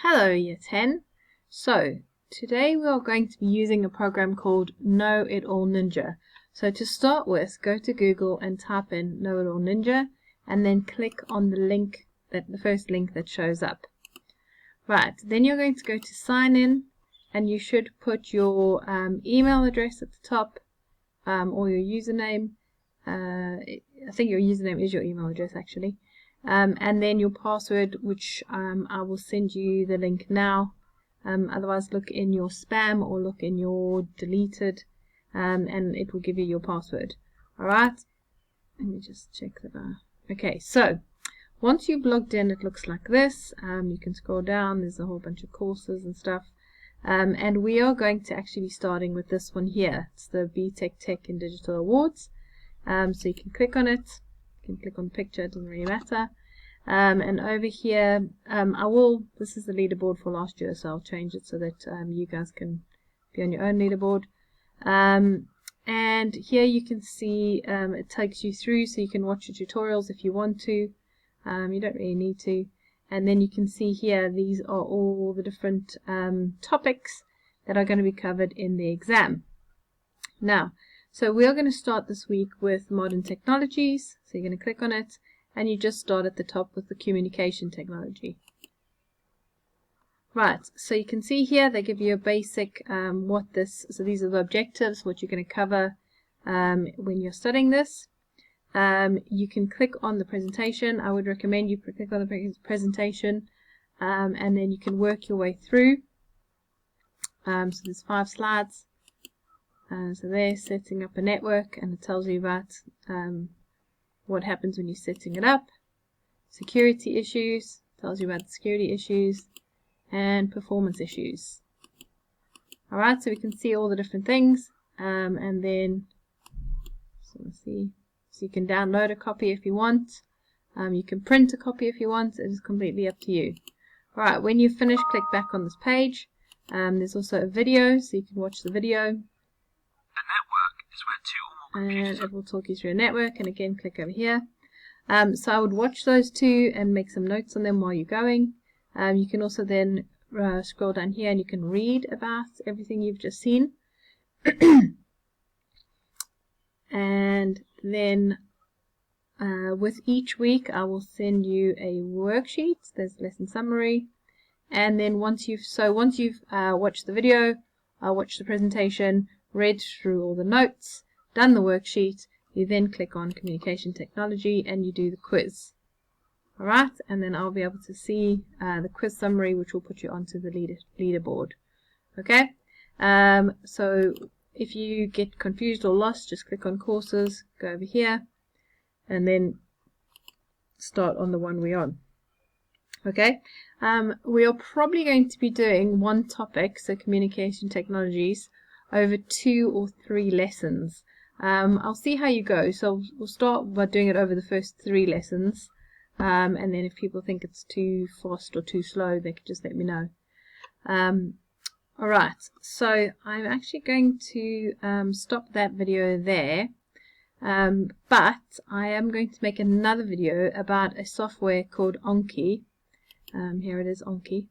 Hello Year 10. So today we are going to be using a program called Know It All Ninja. So to start with, go to Google and type in Know It All Ninja and then click on the first link that shows up. Right, then you're going to go to sign in and you should put your email address at the top or your username. I think your username is your email address actually. And then your password, which I will send you the link now. Otherwise look in your spam or look in your deleted and it will give you your password. Alright, let me just check that out. Okay, so once you've logged in, it looks like this. You can scroll down, there's a whole bunch of courses and stuff. And we are going to actually be starting with this one here. It's the BTech Tech and Digital Awards. So you can click on it. You can click on the picture, it doesn't really matter. And over here, this is the leaderboard for last year, so I'll change it so that you guys can be on your own leaderboard. And here you can see it takes you through, so you can watch the tutorials if you want to. You don't really need to. And then you can see here, these are all the different topics that are going to be covered in the exam. Now, so we are going to start this week with modern technologies. So you're going to click on it and you just start at the top with the communication technology. Right, so you can see here they give you a basic so these are the objectives, what you're going to cover when you're studying this. You can click on the presentation. I would recommend you click on the presentation and then you can work your way through. So there's 5 slides. So they're setting up a network and it tells you about what happens when you're setting it up. Security issues, tells you about the security issues, and performance issues. Alright, so we can see all the different things and then so you can download a copy if you want. You can print a copy if you want. It is completely up to you. Alright, when you've finished, click back on this page. There's also a video, so you can watch the video. And it will talk you through a network, and again click over here. So I would watch those two and make some notes on them while you're going. You can also then scroll down here and you can read about everything you've just seen. And then with each week I will send you a worksheet. There's lesson summary, and then once you've watched the video, watched the presentation, read through all the notes, done the worksheet, you then click on communication technology and you do the quiz. Alright, and then I'll be able to see the quiz summary, which will put you onto the leaderboard. Okay, so if you get confused or lost, just click on courses, go over here, and then start on the one we're on. Okay, we are probably going to be doing one topic, so communication technologies, over 2 or 3 lessons. I'll see how you go, so we'll start by doing it over the first 3 lessons, and then if people think it's too fast or too slow, they can just let me know. Alright, so I'm actually going to stop that video there, but I am going to make another video about a software called Anki. Here it is, Anki,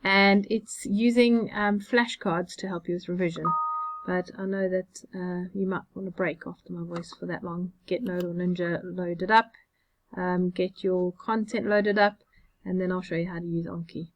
and it's using flashcards to help you with revision. But I know that you might want to break after my voice for that long. Get Know It All Ninja loaded up, get your content loaded up, and then I'll show you how to use Anki.